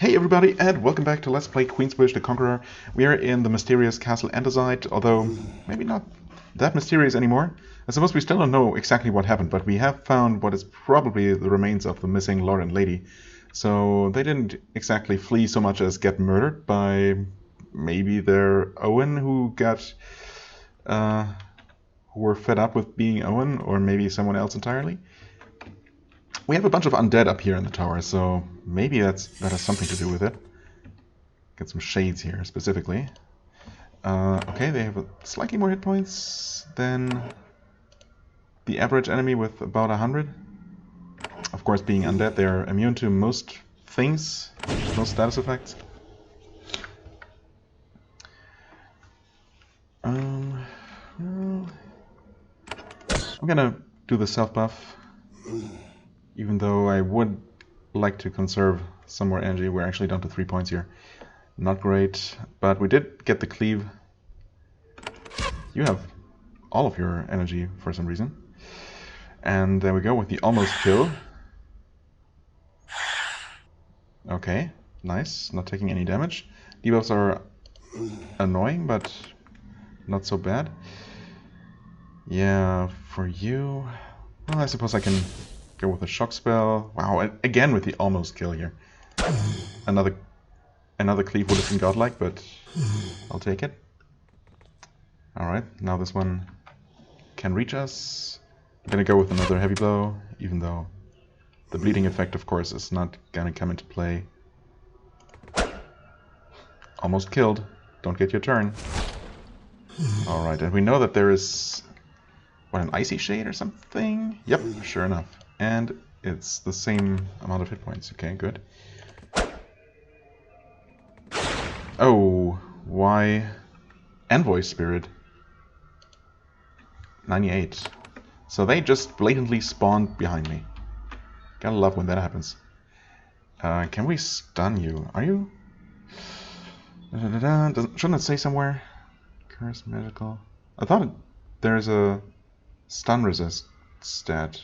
Hey everybody, and welcome back to Let's Play Queensbridge the Conqueror. We are in the mysterious castle Andesite, although maybe not that mysterious anymore. I suppose we still don't know exactly what happened, but we have found what is probably the remains of the missing Lord and Lady. So they didn't exactly flee so much as get murdered by maybe their Owen who got... who were fed up with being Owen, or maybe someone else entirely. We have a bunch of undead up here in the tower, so maybe that has something to do with it. Get some shades here, specifically. Okay, they have slightly more hit points than the average enemy with about 100. Of course, being undead, they're immune to most things, most status effects. Well, I'm gonna do the self-buff. Even though I would like to conserve some more energy. We're actually down to 3 points here. Not great, but we did get the cleave. You have all of your energy for some reason. And there we go with the almost kill. Okay, nice. Not taking any damage. Debuffs are annoying, but not so bad. Yeah, for you... Well, I suppose I can... go with a shock spell. Wow, again with the almost kill here. Another cleave would have been godlike, but I'll take it. Alright, now this one can reach us. I'm gonna go with another heavy blow, even though the bleeding effect, of course, is not gonna come into play. Almost killed. Don't get your turn. Alright, and we know that there is... what, an icy shade or something? Yep, sure enough. And it's the same amount of hit points. Okay, good. Oh, why? Envoy Spirit. 98. So they just blatantly spawned behind me. Gotta love when that happens. Can we stun you? Are you? Shouldn't it say somewhere? Curse magical. I thought there's a stun resist stat.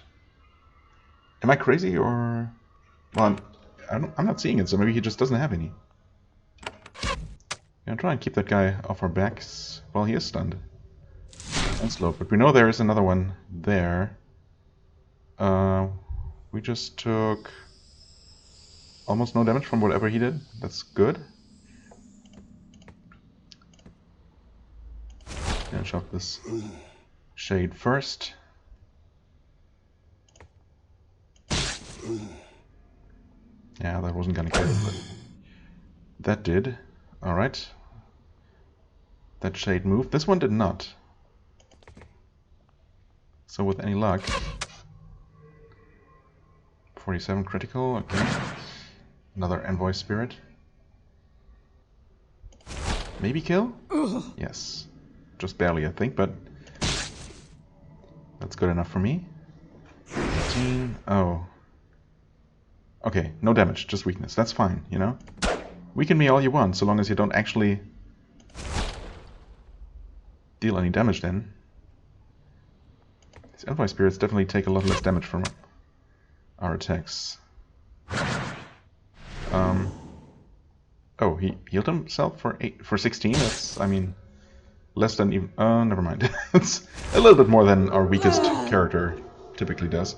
Am I crazy, or... well, I'm not seeing it, so maybe he just doesn't have any. I'm trying to keep that guy off our backs. Well, he is stunned. And slowed, but we know there is another one there. We just took almost no damage from whatever he did. That's good. Gonna shove this shade first. Yeah, that wasn't gonna kill him, but that did. Alright. That shade moved. This one did not. So with any luck... 47 critical, okay. Another Envoy Spirit. Maybe kill? Yes. Just barely, I think, but... that's good enough for me. 18... oh... okay, no damage, just weakness. That's fine, you know? Weaken me all you want, so long as you don't actually deal any damage then. These Envoy Spirits definitely take a lot less damage from our attacks. Oh, he healed himself for 16? That's, I mean, less than even... never mind. It's a little bit more than our weakest character typically does.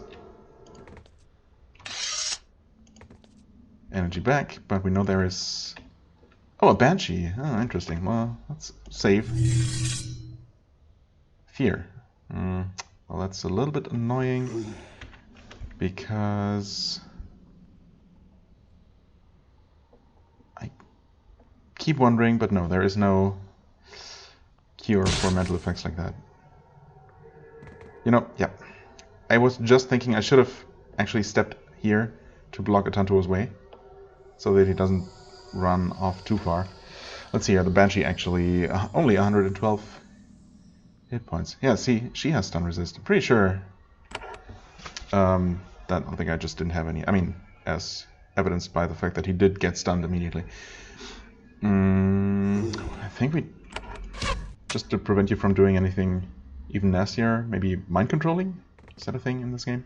Energy back, but we know there is... oh, a Banshee. Oh, interesting. Well, let's save. Fear. Well, that's a little bit annoying, because... I keep wondering, but no, there is no cure for mental effects like that. You know, yeah. I was just thinking I should have actually stepped here to block Atantuo's way, so that he doesn't run off too far. Let's see here, the Banshee actually only 112 hit points. Yeah, see, she has stun resist. I'm pretty sure that I think I just didn't have any. I mean, as evidenced by the fact that he did get stunned immediately. I think we, just to prevent you from doing anything even nastier, maybe mind controlling? Is that a thing in this game?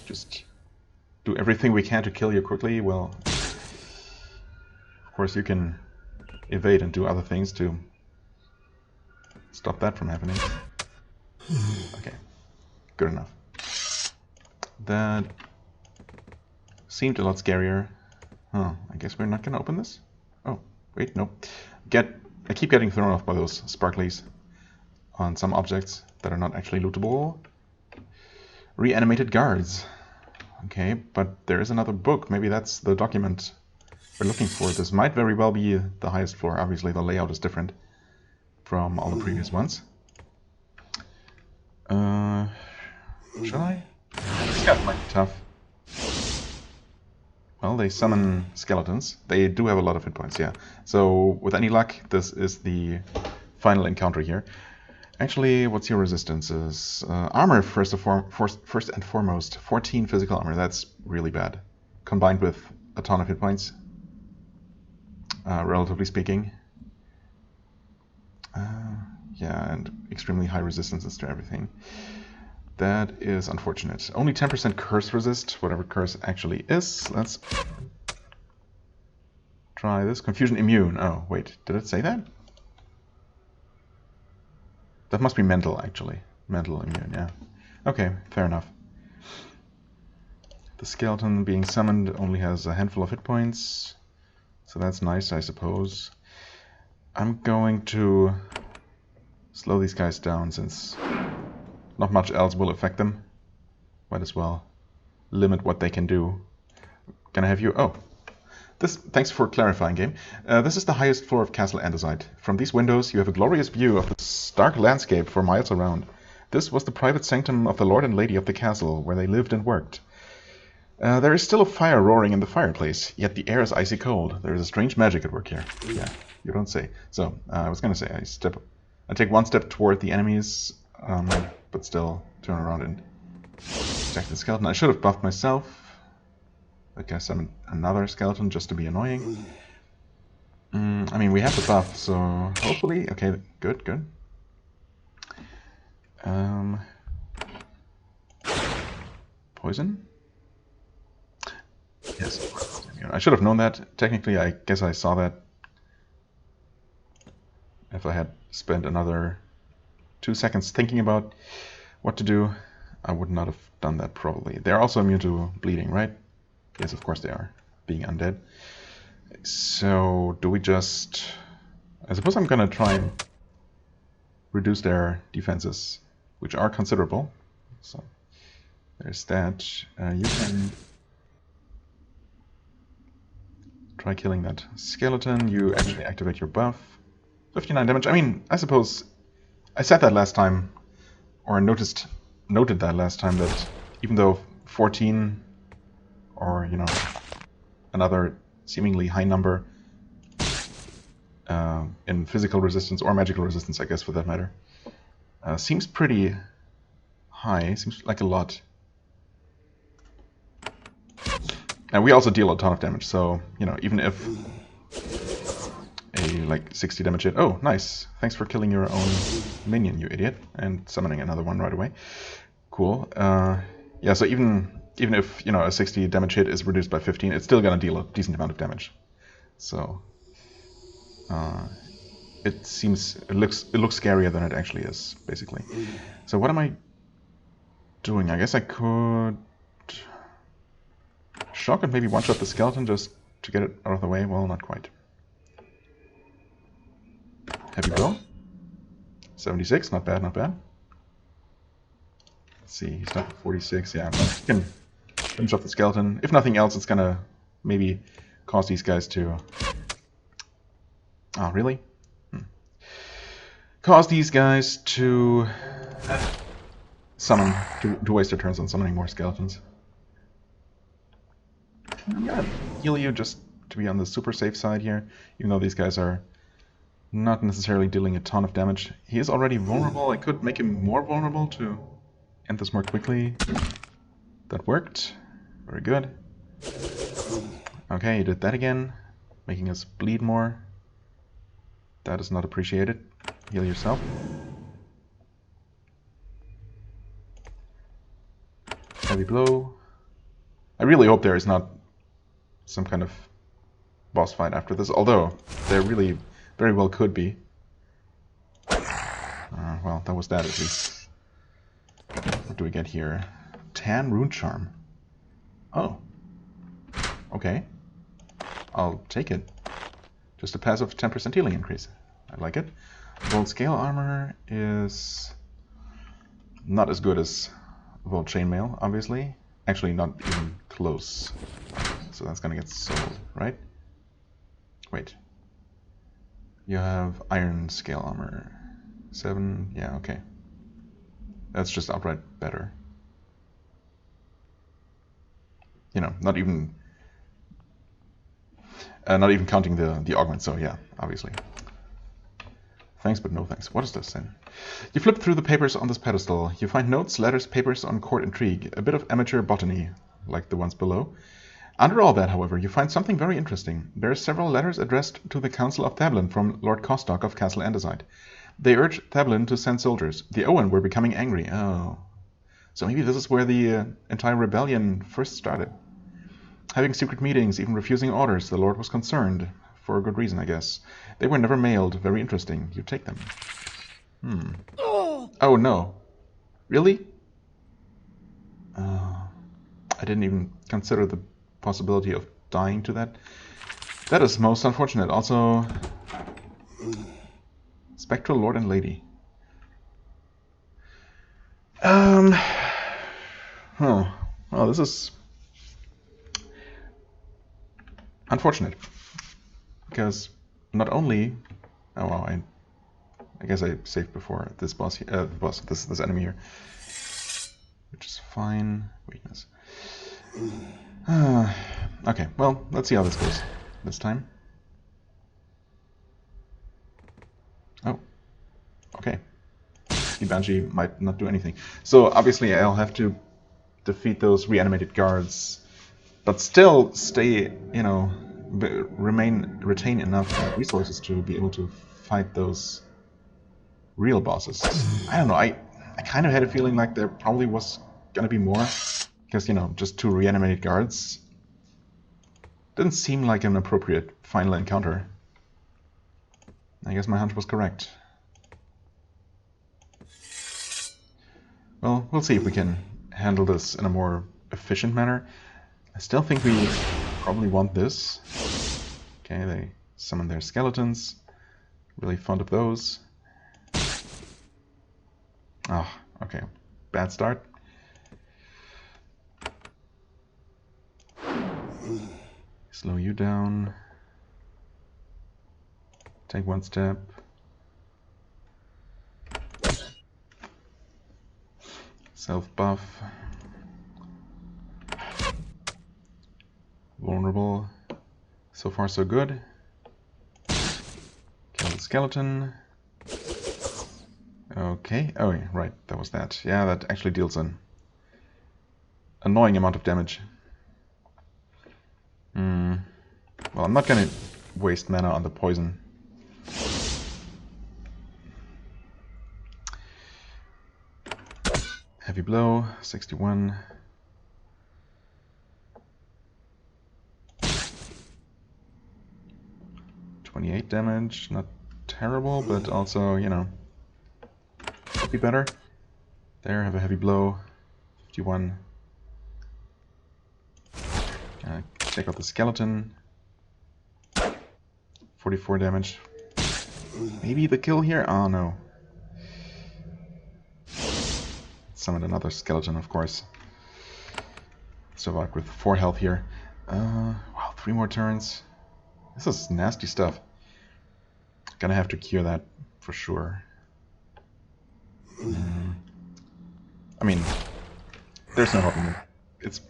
Just do everything we can to kill you quickly, well, of course you can evade and do other things to stop that from happening. Okay, good enough. That seemed a lot scarier. Huh, I guess we're not gonna open this? Oh, wait, no. I keep getting thrown off by those sparklies on some objects that are not actually lootable. Reanimated guards. Okay, but there is another book. Maybe that's the document we're looking for. This might very well be the highest floor. Obviously, the layout is different from all the previous ones. Shall I? This guy might be tough. Well, they summon skeletons. They do have a lot of hit points, yeah. So, with any luck, this is the final encounter here. Actually, what's your resistances? Armor, first and foremost. 14 physical armor. That's really bad. Combined with a ton of hit points, relatively speaking. Yeah, and extremely high resistances to everything. That is unfortunate. Only 10% curse resist, whatever curse actually is. Let's try this. Confusion immune. Oh, wait, did it say that? That must be mental, actually. Mental immune, yeah. Okay, fair enough. The skeleton being summoned only has a handful of hit points, so that's nice, I suppose. I'm going to slow these guys down, since not much else will affect them. Might as well limit what they can do. Can I have you? Oh. Thanks for clarifying, game. This is the highest floor of Castle Andesite. From these windows, you have a glorious view of the stark landscape for miles around. This was the private sanctum of the Lord and Lady of the castle, where they lived and worked. There is still a fire roaring in the fireplace, yet the air is icy cold. There is a strange magic at work here. Yeah, you don't say. So, I was gonna say, I take one step toward the enemies, but still turn around and attack the skeleton. I should have buffed myself. I guess I'm another skeleton just to be annoying. I mean, we have the buff, so hopefully... Okay, good, good. Poison? Yes. I should have known that. Technically, I guess I saw that. If I had spent another 2 seconds thinking about what to do, I would not have done that probably. They're also immune to bleeding, right? Yes, of course they are, being undead. So, do we just... I suppose I'm gonna try and reduce their defenses, which are considerable. So, there's that. You can try killing that skeleton. You actually activate your buff. 59 damage. I mean, I suppose I said that last time, or noted that last time, that even though 14... or, you know, another seemingly high number in physical resistance, or magical resistance, I guess, for that matter, seems pretty high, seems like a lot. And we also deal a ton of damage, so, you know, even if a, like, 60 damage hit... Oh, nice! Thanks for killing your own minion, you idiot, and summoning another one right away. Cool. Yeah, so even if, you know, a 60 damage hit is reduced by 15, it's still gonna deal a decent amount of damage. So it looks scarier than it actually is, basically. So what am I doing? I guess I could shock and maybe one-shot the skeleton just to get it out of the way. Well, not quite. Heavy blow. 76, not bad, not bad. Let's see, he's not 46, yeah, but he can finish off the skeleton. If nothing else, it's gonna maybe cause these guys to... Oh, really? Cause these guys to summon, to waste their turns on summoning more skeletons. I'm gonna heal you just to be on the super safe side here, even though these guys are not necessarily dealing a ton of damage. He is already vulnerable. I could make him more vulnerable to end this more quickly. That worked. Very good. Okay, he did that again, making us bleed more. That is not appreciated. Heal yourself. Heavy blow. I really hope there is not some kind of boss fight after this, although there really very well could be. Well, that was that at least. What do we get here? Tan Rune Charm. Oh. Okay. I'll take it. Just a passive 10% healing increase. I like it. Volt Scale Armor is not as good as Volt Chainmail, obviously. Actually, not even close. So that's gonna get sold, right? Wait. You have Iron Scale Armor. 7, yeah, okay. That's just outright better. You know, not even counting the augment, so yeah, obviously. Thanks, but no thanks. What is this then? You flip through the papers on this pedestal. You find notes, letters, papers on court intrigue, a bit of amateur botany, like the ones below. Under all that, however, you find something very interesting. There are several letters addressed to the Council of Thablin from Lord Costock of Castle Andesite. They urge Thablin to send soldiers. The Owen were becoming angry. Oh. So maybe this is where the entire rebellion first started. Having secret meetings, even refusing orders, the Lord was concerned. For a good reason, I guess. They were never mailed. Very interesting. You take them. Oh no. Really? I didn't even consider the possibility of dying to that. That is most unfortunate. Also, Spectral Lord and Lady. Oh, well, this is unfortunate because not only, oh wow, I guess I saved before this boss, this enemy here, which is fine. Weakness. Okay, well, let's see how this goes this time. Oh, okay. The Banshee might not do anything. So obviously I'll have to defeat those reanimated guards, but still stay, you know, retain enough resources to be able to fight those real bosses. I don't know, I kind of had a feeling like there probably was gonna be more, because, you know, just 2 reanimated guards didn't seem like an appropriate final encounter. I guess my hunch was correct. Well, we'll see if we can handle this in a more efficient manner. I still think we probably want this. Okay, they summon their skeletons. Really fond of those. Ah, okay. Bad start. Slow you down. Take 1 step. Self-buff. Vulnerable. So far so good. Kill the skeleton. Okay. Oh yeah, right. That was that. Yeah, that actually deals an annoying amount of damage. Well, I'm not gonna waste mana on the poison. Heavy blow, 61. $28 damage, not terrible, but also, you know, could be better. There, have a heavy blow, 51. Take out the skeleton. 44 damage. Maybe the kill here? Oh no. Summon another skeleton, of course. Survived with 4 health here. Wow, 3 more turns. This is nasty stuff. Gonna have to cure that for sure. I mean, there's no helping it. It's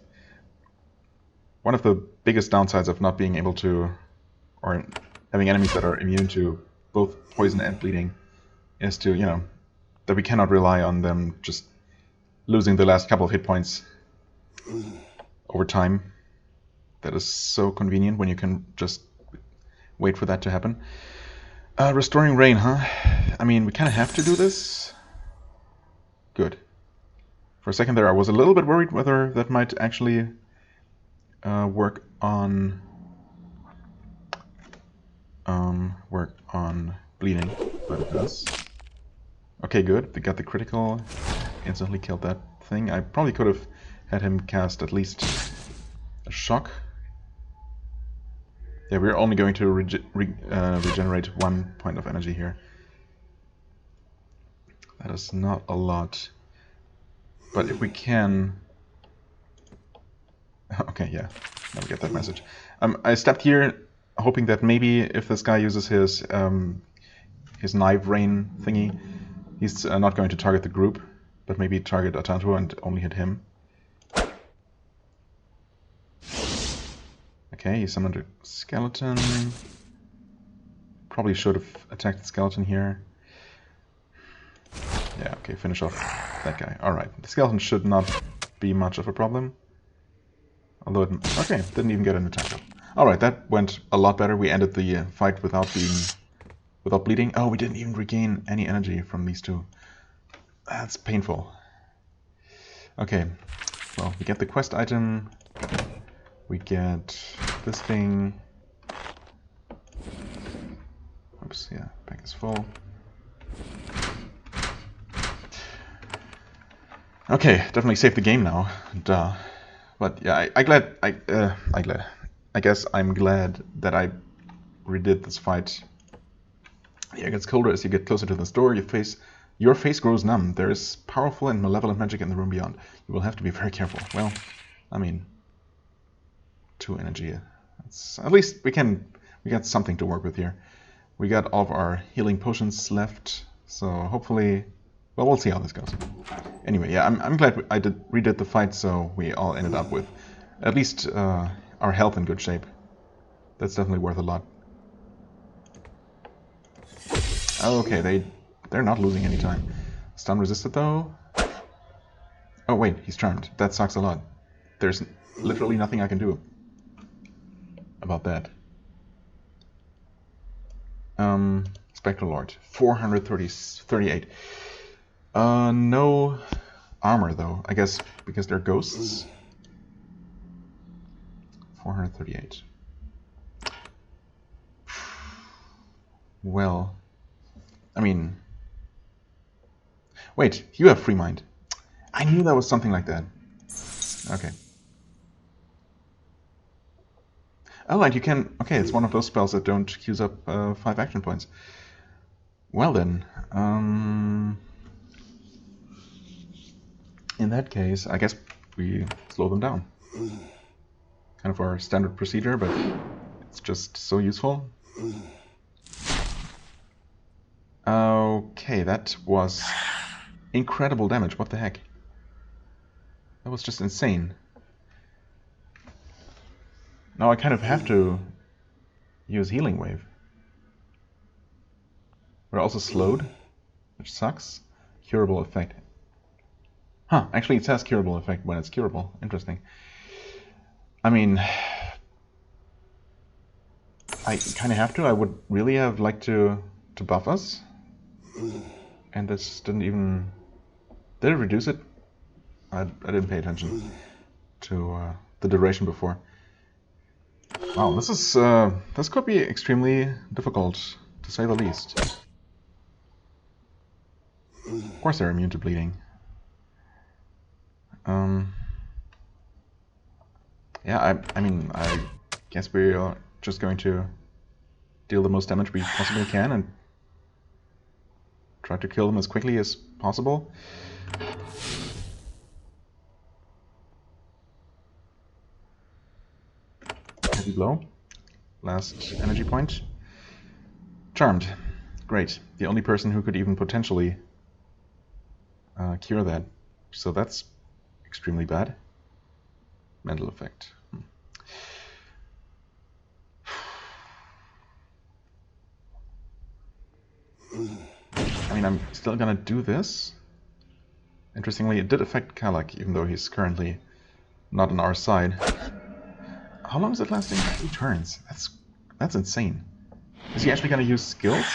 one of the biggest downsides of not being able to, or having enemies that are immune to both poison and bleeding, is to, you know, that we cannot rely on them just losing the last couple of hit points over time. That is so convenient when you can just wait for that to happen. Restoring rain, huh? I mean, we kind of have to do this. Good. For a second there, I was a little bit worried whether that might actually work on bleeding, but it does. Okay, good. We got the critical. Instantly killed that thing. I probably could have had him cast at least a shock. Yeah, we're only going to regenerate 1 point of energy here. That is not a lot. But if we can... Okay, yeah. Now we get that message. I stepped here hoping that maybe if this guy uses his knife rain thingy, he's not going to target the group, but maybe target Atantuo and only hit him. Okay, he summoned a skeleton. Probably should have attacked the skeleton here. Yeah, okay, finish off that guy. Alright, the skeleton should not be much of a problem. Although it... Okay, didn't even get an attack up. Alright, that went a lot better. We ended the fight without bleeding. Oh, we didn't even regain any energy from these two. That's painful. Okay, well, we get the quest item. We get this thing. Oops, yeah, bank is full. Okay, definitely saved the game now. Duh. But yeah, I guess I'm glad that I redid this fight. Yeah, it gets colder as you get closer to this door. Your face grows numb. There is powerful and malevolent magic in the room beyond. You will have to be very careful. Well, I mean, 2 energy. At least we got something to work with here. We got all of our healing potions left, so hopefully, well, we'll see how this goes. Anyway, yeah, I'm glad I redid the fight, so we all ended up with at least our health in good shape. That's definitely worth a lot. Okay, they're not losing any time. Stun resisted though. Oh wait, he's charmed. That sucks a lot. There's literally nothing I can do about that. Spectral Lord, 438. No armor though, I guess because they're ghosts. 438. Well, I mean... Wait, you have free mind. I knew that was something like that. Okay. Oh, and you can... Okay, it's one of those spells that don't use up 5 action points. Well then, in that case, I guess we slow them down. Kind of our standard procedure, but it's just so useful. Okay, that was incredible damage. What the heck? That was just insane. Now I kind of have to use Healing Wave. We're also slowed, which sucks. Curable effect. Huh, actually it says curable effect when it's curable. Interesting. I mean, I kind of have to. I would really have liked to buff us. And this didn't even... Did it reduce it? I didn't pay attention to the duration before. Wow, this could be extremely difficult, to say the least. Of course they're immune to bleeding. Yeah, I mean, I guess we're just going to deal the most damage we possibly can and try to kill them as quickly as possible. Heavy blow. Last energy point. Charmed. Great. The only person who could even potentially cure that. So that's extremely bad. Mental effect. I mean, I'm still gonna do this. Interestingly, it did affect Kalak, even though he's currently not on our side. How long is it lasting? 2 turns. That's insane. Is he actually gonna use skills?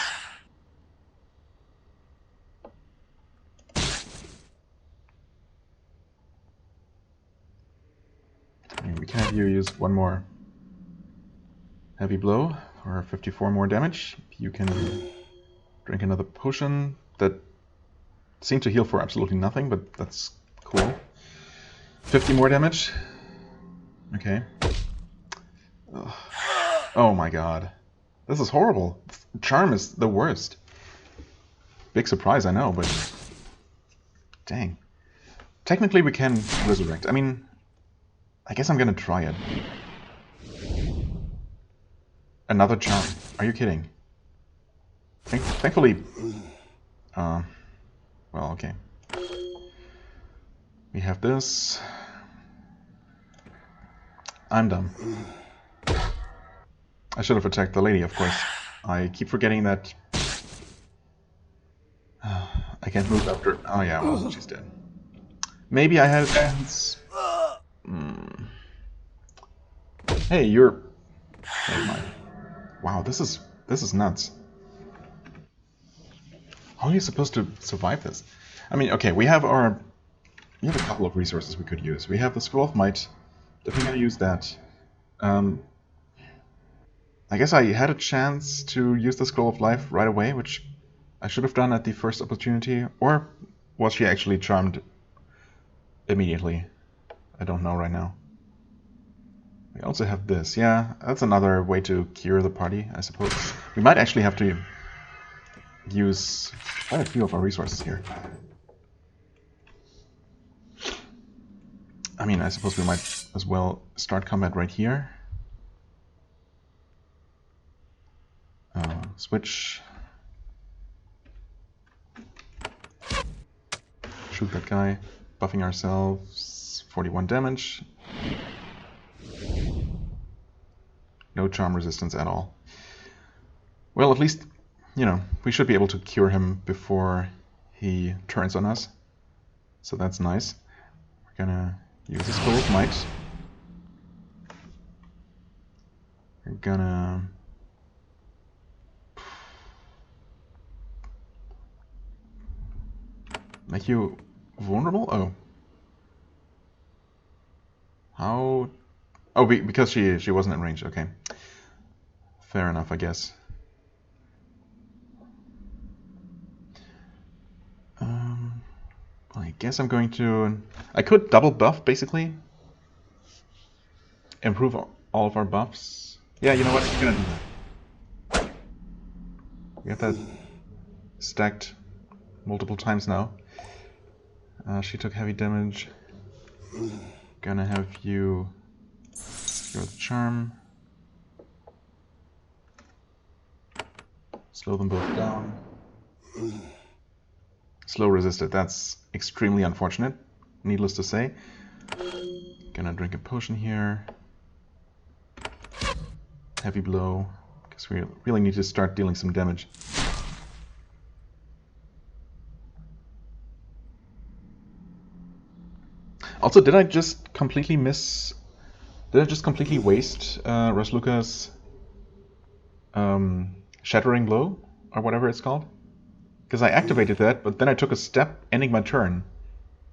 I mean, we can have you use one more heavy blow for 54 more damage. You can drink another potion that seemed to heal for absolutely nothing, but that's cool. 50 more damage. Okay. Ugh. Oh my god. This is horrible. Charm is the worst. Big surprise, I know, but... Dang. Technically we can resurrect. I mean, I guess I'm gonna try it. Another charm. Are you kidding? Thankfully... well, okay. We have this. I'm dumb. I should have attacked the lady, of course. I keep forgetting that... I can't move after... Oh yeah, well, she's dead. Maybe I had a chance. Hey, you're... Never mind. Wow, this is nuts. How are you supposed to survive this? I mean, okay, we have a couple of resources we could use. We have the Scroll of Might. Definitely gonna use that. I guess I had a chance to use the Scroll of Life right away, which I should have done at the first opportunity. Or was she actually charmed immediately? I don't know right now. We also have this. Yeah, that's another way to cure the party, I suppose. We might actually have to use quite a few of our resources here. I mean, I suppose we might as well start combat right here. Switch. Shoot that guy. Buffing ourselves. 41 damage. No charm resistance at all. Well, at least, you know, we should be able to cure him before he turns on us. So that's nice. We're gonna use the Scroll of Might. We're gonna... make you vulnerable? Oh. How... Oh, because she wasn't in range. Okay. Fair enough, I guess. I guess I'm going to... I could double buff, basically. Improve all of our buffs. Yeah, you know what? I'm gonna do that. We have that stacked multiple times now. She took heavy damage. Gonna have you go with charm. Slow them both down. Slow resisted. That's extremely unfortunate, needless to say. Gonna drink a potion here. Heavy blow, because we really need to start dealing some damage. Also, did I just completely waste Rasluka's Shattering Blow, or whatever it's called? Because I activated that, but then I took a step ending my turn.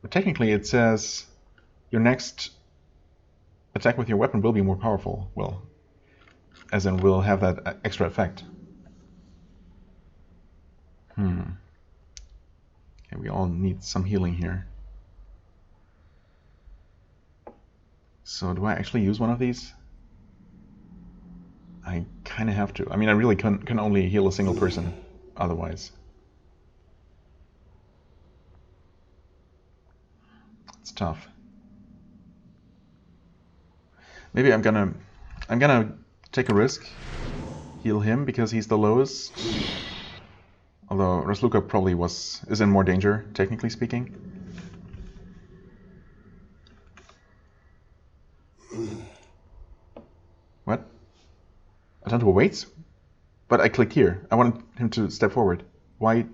But technically it says your next attack with your weapon will be more powerful. Well, as in will have that extra effect. Okay, we all need some healing here. So do I actually use one of these? I kind of have to. I mean, I really can only heal a single person otherwise. It's tough. Maybe I'm gonna take a risk, heal him because he's the lowest. Although Rasluka probably is in more danger, technically speaking. What? Atantuo waits? But I clicked here. I wanted him to step forward. Why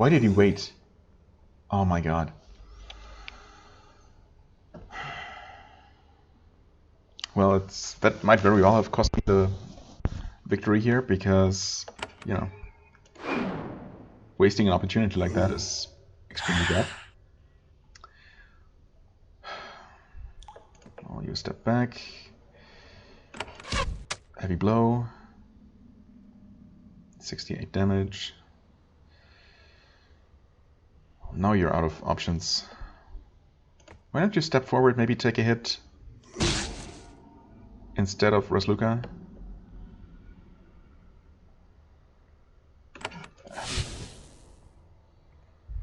did he wait? Oh my god. Well, that might very well have cost me the victory here, because, you know, wasting an opportunity like that is extremely bad. You step back. Heavy blow. 68 damage. Now you're out of options. Why don't you step forward, maybe take a hit instead of Rasluka?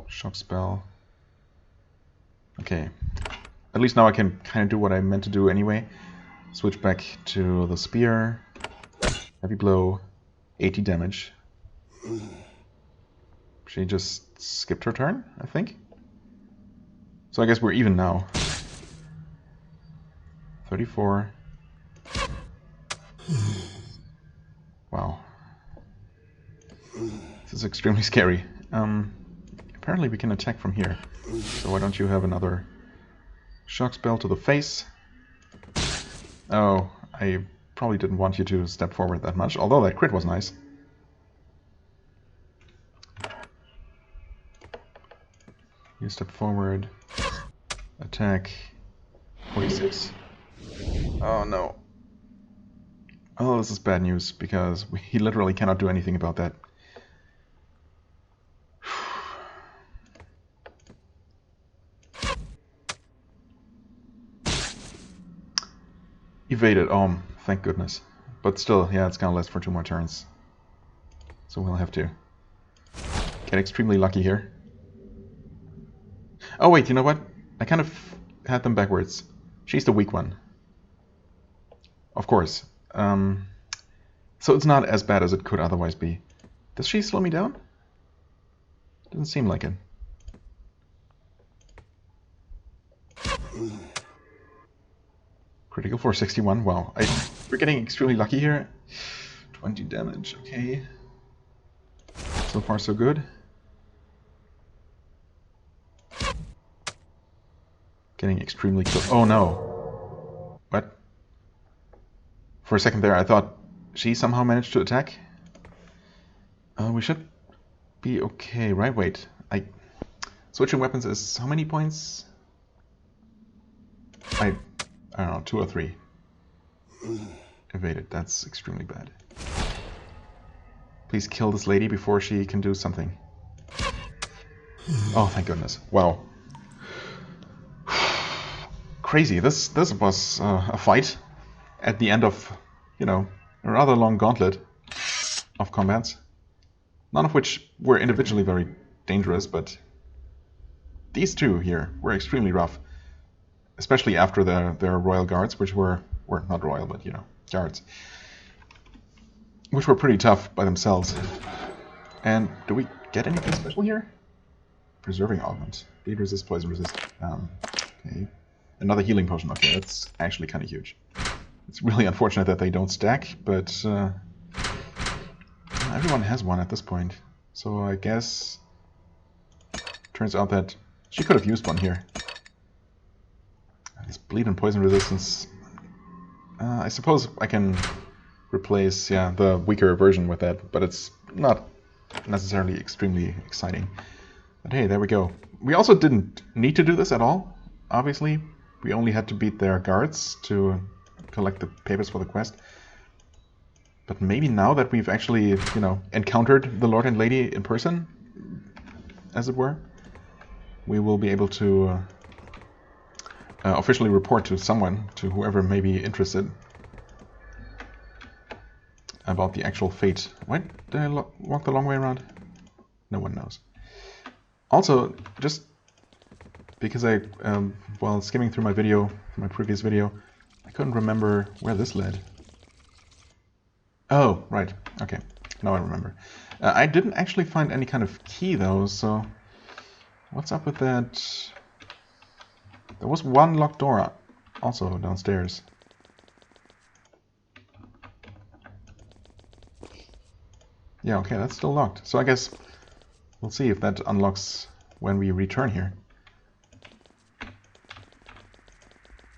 Shock spell. Okay. At least now I can kind of do what I meant to do anyway. Switch back to the spear. Heavy blow. 80 damage. She just skipped her turn, I think. So I guess we're even now. 34. Wow. This is extremely scary. Apparently we can attack from here. So why don't you have another shock spell to the face? Oh, I probably didn't want you to step forward that much, although that crit was nice. You step forward, attack, 46. Oh no. Oh, this is bad news, because we literally cannot do anything about that. Evaded, thank goodness. But still, yeah, it's gonna last for 2 more turns. So we'll have to get extremely lucky here. Oh wait, you know what? I kind of had them backwards. She's the weak one. Of course. So it's not as bad as it could otherwise be. Does she slow me down? Doesn't seem like it. Critical for 61. Wow. We're getting extremely lucky here. 20 damage. Okay. So far, so good. Getting extremely close. Oh no. What? For a second there, I thought she somehow managed to attack. We should be okay, right? Wait. Switching weapons is how many points? I don't know, 2 or 3. Evaded. That's extremely bad. Please kill this lady before she can do something. Oh, thank goodness. Wow. Crazy. This was a fight at the end of, you know, a rather long gauntlet of combats. None of which were individually very dangerous, but these two here were extremely rough. Especially after their royal guards, which were not royal, but, you know, guards. Which were pretty tough by themselves. And do we get anything special here? Preserving augment. Bleed resist, poison resist. Okay. Another healing potion. Okay, that's actually kind of huge. It's really unfortunate that they don't stack, but everyone has one at this point. So I guess turns out that she could have used one here. This bleed and poison resistance. I suppose I can replace the weaker version with that, but it's not necessarily extremely exciting. But hey, there we go. We also didn't need to do this at all, obviously. We only had to beat their guards to collect the papers for the quest. But maybe now that we've actually, you know, encountered the Lord and Lady in person, as it were, we will be able to officially report to someone, to whoever may be interested, about the actual fate. Why did I walk the long way around? No one knows. Also, just because I, while skimming through my video, my previous video, I couldn't remember where this led. Oh, right. Okay. Now I remember. I didn't actually find any kind of key, though, so what's up with that? There was one locked door also downstairs. Yeah, okay, that's still locked. So I guess we'll see if that unlocks when we return here.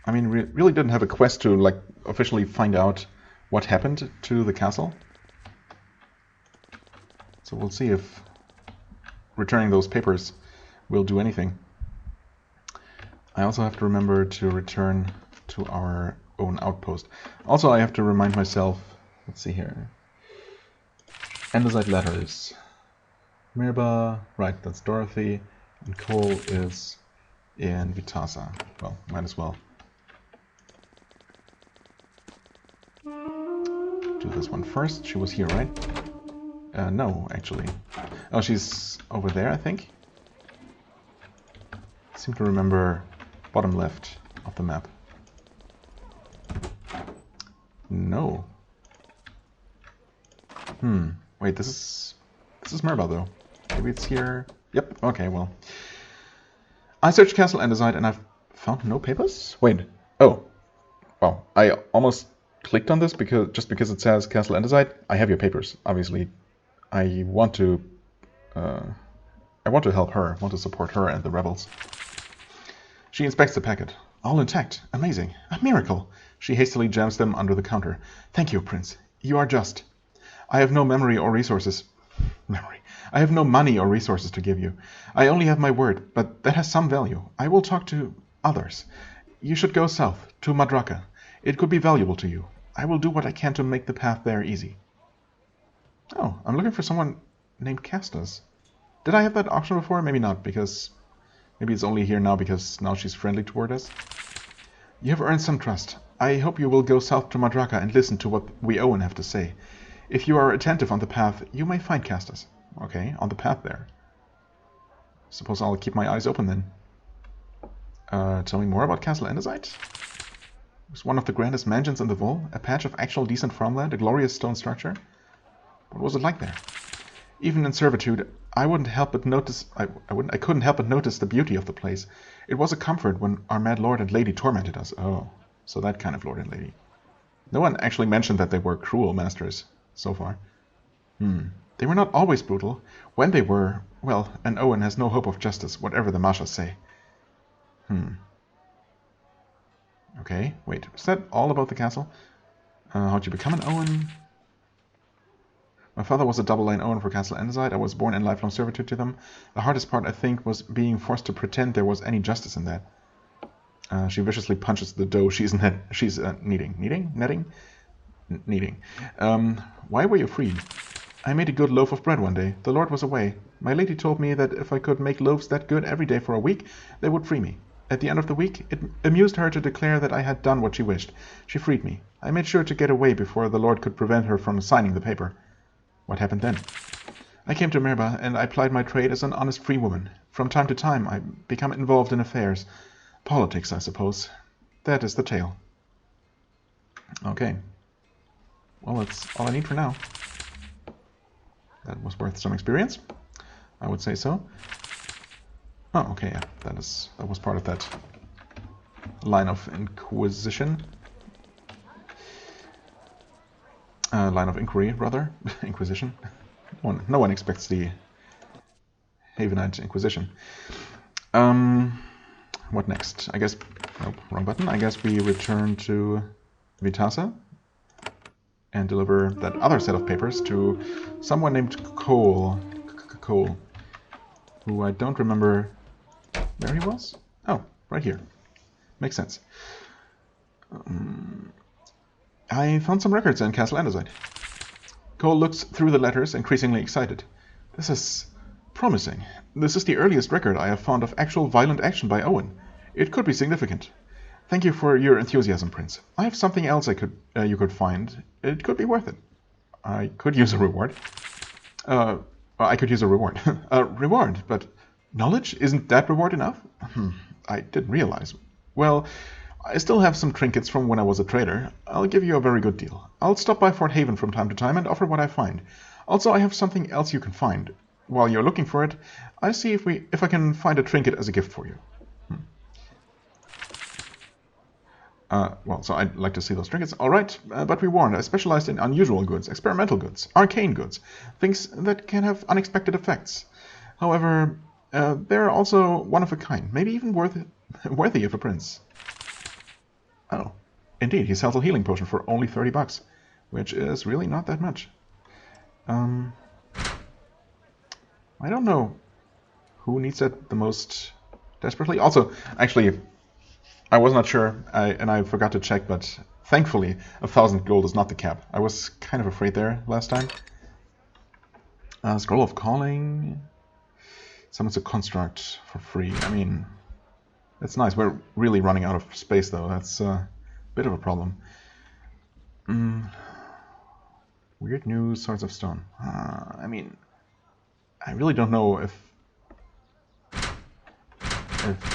I mean, we really didn't have a quest to, like, officially find out what happened to the castle. So we'll see if returning those papers will do anything. I also have to remember to return to our own outpost. Also, I have to remind myself, let's see here, Andesite letters. Mirba, right, that's Dorothy, and Cole is in Vitasa. Well, might as well do this one first. She was here, right? No, actually. Oh, she's over there, I think. I seem to remember bottom left of the map. No. Wait, this is Mirba, though. Maybe it's here. Yep, okay, well. I searched Castle Andesite and I've found no papers? Wait. Oh. Well, I almost clicked on this just because it says Castle Andesite. I have your papers, obviously. I want to help her, want to support her and the rebels. She inspects the packet. All intact. Amazing. A miracle. She hastily jams them under the counter. Thank you, Prince. You are just. I have no memory or resources. I have no money or resources to give you. I only have my word, but that has some value. I will talk to others. You should go south, to Madraka. It could be valuable to you. I will do what I can to make the path there easy. Oh, I'm looking for someone named Castas. Did I have that option before? Maybe not, because maybe it's only here now because now she's friendly toward us. You have earned some trust. I hope you will go south to Madraka and listen to what we Owen have to say. If you are attentive on the path, you may find Castas. Okay, on the path there. Suppose I'll keep my eyes open then. Tell me more about Castle Andesite? It was one of the grandest mansions in the Vol, a patch of actual decent farmland, a glorious stone structure. What was it like there? Even in servitude, I couldn't help but notice the beauty of the place. It was a comfort when our mad lord and lady tormented us. Oh, so that kind of lord and lady. No one actually mentioned that they were cruel masters so far. They were not always brutal. When they were, well, an Owen has no hope of justice, whatever the Mashas say. Okay, wait, is that all about the castle? How'd you become an Owen? My father was a double-line Owen for Castle Andesite. I was born in lifelong servitude to them. The hardest part, I think, was being forced to pretend there was any justice in that. She viciously punches the dough she's kneading. Why were you freed? I made a good loaf of bread one day. The Lord was away. My lady told me that if I could make loaves that good every day for a week, they would free me. At the end of the week, it amused her to declare that I had done what she wished. She freed me. I made sure to get away before the Lord could prevent her from signing the paper. What happened then? I came to Mirba, and I plied my trade as an honest free woman. From time to time, I become involved in affairs. Politics, I suppose. That is the tale. Okay. Well, that's all I need for now. That was worth some experience. I would say so. Oh, okay, yeah. That was part of that line of inquisition. Line of inquiry, rather. Inquisition. No one expects the Havenite Inquisition. What next? I guess... Nope, wrong button. I guess we return to Vitasa and deliver that other set of papers to someone named Cole. Cole. Who I don't remember where he was. Oh, right here. Makes sense. I found some records in Castle Andesite. Cole looks through the letters, increasingly excited. This is promising. This is the earliest record I have found of actual violent action by Owen. It could be significant. Thank you for your enthusiasm, Prince. I have something else you could find. It could be worth it. I could use a reward. I could use a reward. A reward, but knowledge? Isn't that reward enough? I didn't realize. Well, I still have some trinkets from when I was a trader. I'll give you a very good deal. I'll stop by Fort Haven from time to time and offer what I find. Also, I have something else you can find. While you're looking for it, I'll see if I can find a trinket as a gift for you. Well, so I'd like to see those trinkets. All right, but we warned, I specialized in unusual goods, experimental goods, arcane goods, things that can have unexpected effects. However, they're also one of a kind, maybe even worthy of a prince. Oh, indeed, he sells a healing potion for only 30 bucks, which is really not that much. I don't know who needs it the most desperately. Also, actually, I was not sure, and I forgot to check, but thankfully 1,000 gold is not the cap. I was kind of afraid there last time. Scroll of Calling. Summons a construct for free. I mean, it's nice. We're really running out of space, though. That's a bit of a problem. Weird new Swords of Stone. I mean, I really don't know if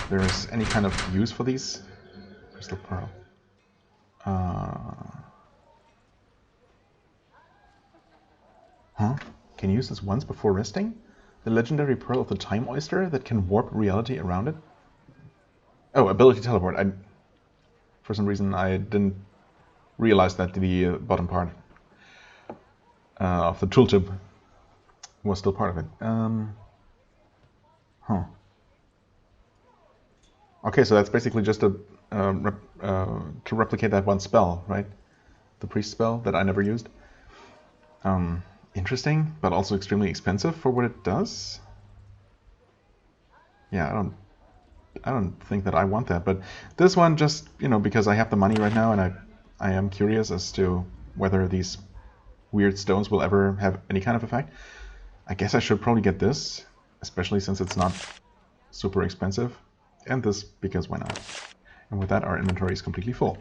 there is any kind of use for these. Crystal Pearl. Huh? Can you use this once before resting? The legendary Pearl of the Time Oyster that can warp reality around it? Oh, ability teleport. For some reason I didn't realize that the bottom part of the tooltip was still part of it. Huh. Okay, so that's basically just to replicate that one spell, right? The priest spell that I never used. Interesting, but also extremely expensive for what it does. Yeah, I don't think that I want that, but this one just, because I have the money right now and I am curious as to whether these weird stones will ever have any kind of effect. I guess I should probably get this, especially since it's not super expensive. And this, because why not? And with that, our inventory is completely full.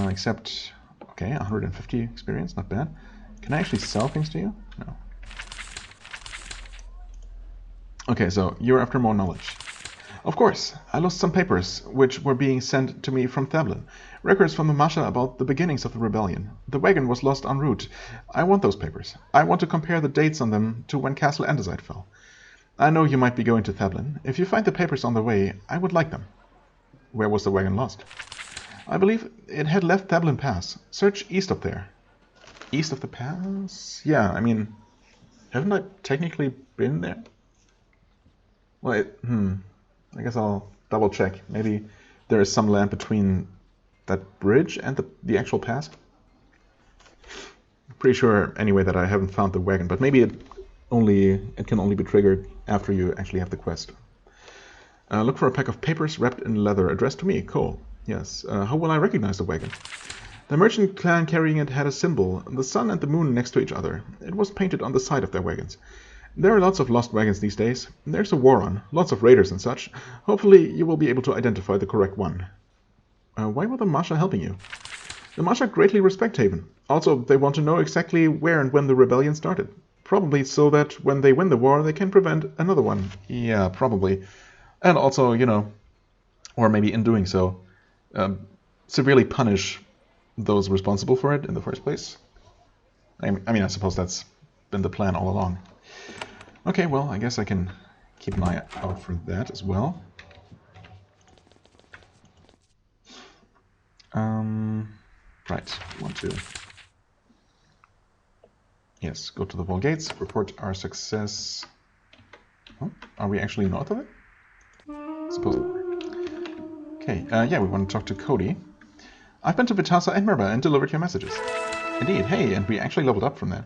Except, okay, 150 experience, not bad. Can I actually sell things to you? No. Okay, so you're after more knowledge. Of course, I lost some papers, which were being sent to me from Thablin. Records from the Masha about the beginnings of the rebellion. The wagon was lost en route. I want those papers. I want to compare the dates on them to when Castle Andesite fell. I know you might be going to Thablin. If you find the papers on the way, I would like them. Where was the wagon lost? I believe it had left Thablin Pass. Search east of there. East of the pass? Yeah, I mean, haven't I technically been there? Wait, I guess I'll double check. Maybe there is some land between that bridge and the actual pass. I'm pretty sure anyway that I haven't found the wagon, but maybe it can only be triggered after you actually have the quest. Look for a pack of papers wrapped in leather addressed to me. Cool. Yes. How will I recognize the wagon? The merchant clan carrying it had a symbol, the sun and the moon next to each other. It was painted on the side of their wagons. There are lots of lost wagons these days. There's a war on, lots of raiders and such. Hopefully you will be able to identify the correct one. Why were the Masha helping you? The Masha greatly respect Haven. Also, they want to know exactly where and when the rebellion started. Probably so that when they win the war, they can prevent another one. Yeah, probably. And also, or maybe in doing so, severely punish those responsible for it in the first place. I mean, I suppose that's been the plan all along. Okay, well, I guess I can keep an eye out for that as well. Right, want to... Yes, go to the Wall Gates, report our success. Oh, are we actually north of it? Supposedly. Okay, yeah, we want to talk to Cody. I've been to Vitasa and Merba and delivered your messages. Indeed, hey, and we actually leveled up from there.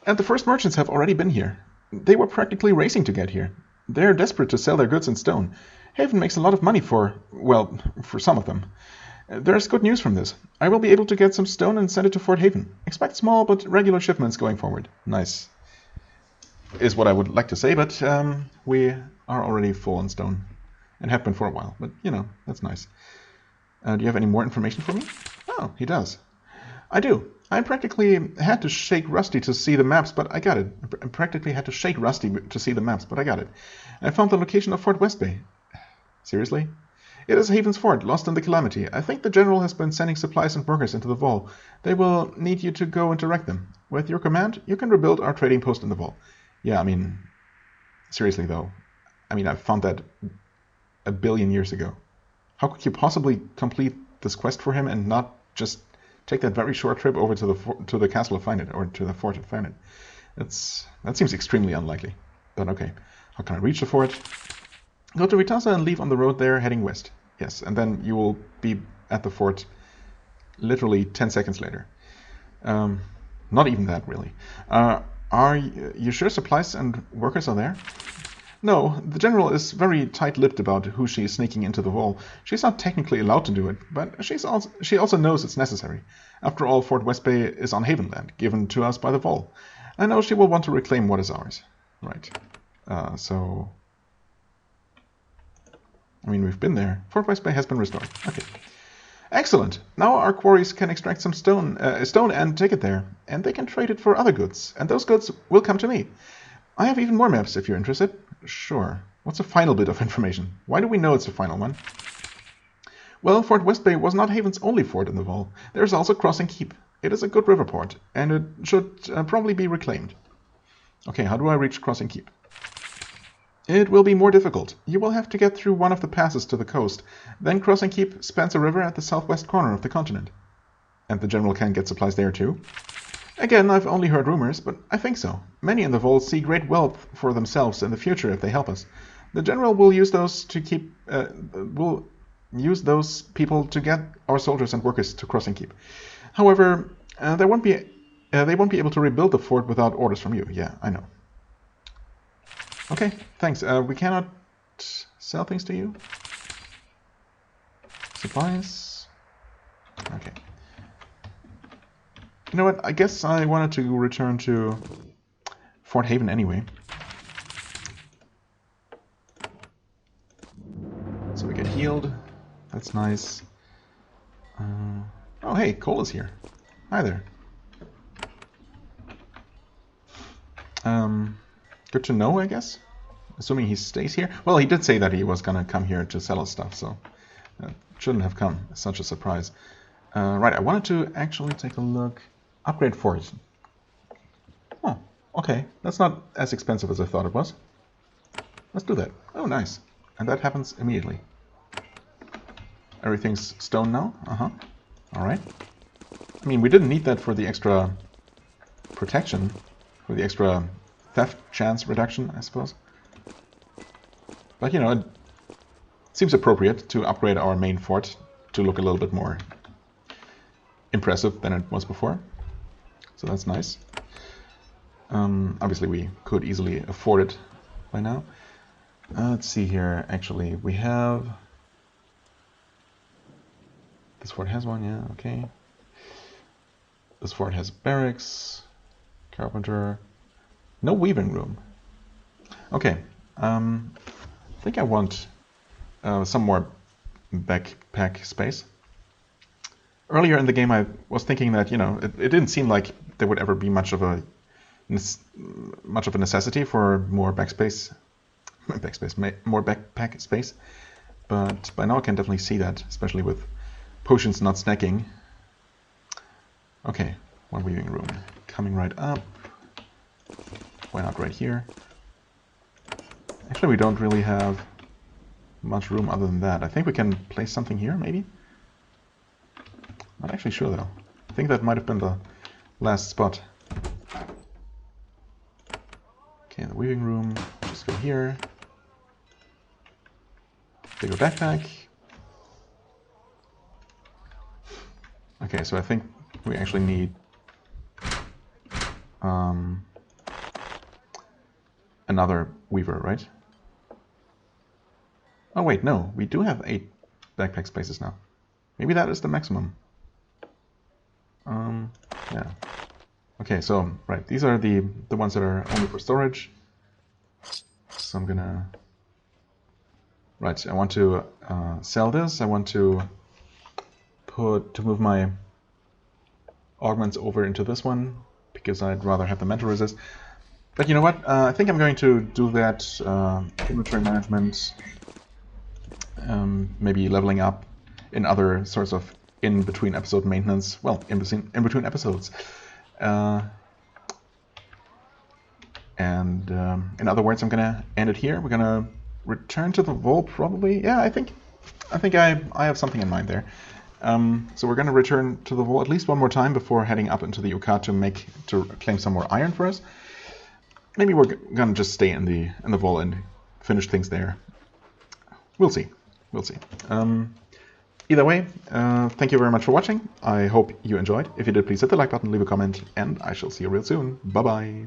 And the first merchants have already been here. They were practically racing to get here. They're desperate to sell their goods in stone. Haven makes a lot of money for some of them. There's good news from this. I will be able to get some stone and send it to Fort Haven. Expect small but regular shipments going forward. Nice. Is what I would like to say, but we are already full on stone. And have been for a while, but, that's nice. Do you have any more information for me? Oh, he does. I do. I practically had to shake Rusty to see the maps, but I got it. I practically had to shake Rusty to see the maps, but I got it. I found the location of Fort West Bay. Seriously? It is Haven's fort, lost in the calamity. I think the general has been sending supplies and workers into the Vault. They will need you to go and direct them. With your command, you can rebuild our trading post in the Vault. Yeah, I mean, seriously though. I mean, I found that a billion years ago. How could you possibly complete this quest for him and not just take that very short trip over to the castle to find it, or to the fort to find it? That seems extremely unlikely. But okay, how can I reach the fort? Go to Vitasa and leave on the road there, heading west. Yes, and then you will be at the fort literally 10 seconds later. Not even that, really. Are you sure supplies and workers are there? No, the general is very tight-lipped about who she is sneaking into the wall. She's not technically allowed to do it, but she also knows it's necessary. After all, Fort West Bay is on Haven land, given to us by the Vol. I know she will want to reclaim what is ours. Right. So... I mean, we've been there. Fort West Bay has been restored. Okay. Excellent. Now our quarries can extract some stone and take it there, and they can trade it for other goods, and those goods will come to me. I have even more maps if you're interested. Sure. What's the final bit of information? Why do we know it's the final one? Well, Fort West Bay was not Haven's only fort in the Vol. There's also Crossing Keep. It is a good river port, and it should probably be reclaimed. Okay, how do I reach Crossing Keep? It will be more difficult. You will have to get through one of the passes to the coast. Then Crossing Keep spans a river at the southwest corner of the continent. And the general can get supplies there too? Again, I've only heard rumors, but I think so. Many in the Vol see great wealth for themselves in the future if they help us. The general will use those people to get our soldiers and workers to Crossing Keep. However, they won't be able to rebuild the fort without orders from you. Yeah, I know. Okay, thanks. We cannot sell things to you. Supplies. Okay. You know what? I guess I wanted to return to Fort Haven anyway. So we get healed. That's nice. Oh, hey, Cole is here. Hi there. Good to know, I guess. Assuming he stays here. Well, he did say that he was gonna come here to sell us stuff, so it shouldn't have come as such a surprise. Right, I wanted to actually take a look. Upgrade fort. Oh, okay. That's not as expensive as I thought it was. Let's do that. Oh, nice. And that happens immediately. Everything's stone now? Uh-huh. Alright. I mean, we didn't need that for the extra protection, for the extra theft chance reduction, I suppose. But, you know, it seems appropriate to upgrade our main fort to look a little bit more impressive than it was before. So that's nice. Obviously, we could easily afford it by now. Let's see here, actually. We have... This fort has one, yeah, okay. This fort has barracks, carpenter... No weaving room. Okay. I think I want some more backpack space. Earlier in the game, I was thinking that, you know, it didn't seem like there would ever be much of a necessity for more more backpack space. But by now I can definitely see that, especially with potions not snacking. Okay, one weaving room coming right up. Why not right here? Actually, we don't really have much room other than that. I think we can place something here, maybe? Not actually sure, though. I think that might have been the last spot. Okay, the weaving room. Just go here. Bigger backpack. Okay, so I think we actually need another weaver, right? Oh wait, no, we do have 8 backpack spaces now. Maybe that is the maximum. Yeah. Okay, so right, these are the ones that are only for storage. So I'm gonna... Right, I want to sell this. I want to move my augments over into this one because I'd rather have the mental resist. But you know what? I think I'm going to do that inventory management, maybe leveling up in other sorts of in-between episode maintenance. Well, in between episodes. And in other words, I'm gonna end it here. We're gonna return to the vault probably. Yeah, I think I have something in mind there. So we're gonna return to the vault at least one more time before heading up into the Yucca to claim some more iron for us. Maybe we're gonna just stay in the vault and finish things there. We'll see. We'll see. Either way, thank you very much for watching. I hope you enjoyed. If you did, please hit the like button, leave a comment, and I shall see you real soon. Bye bye.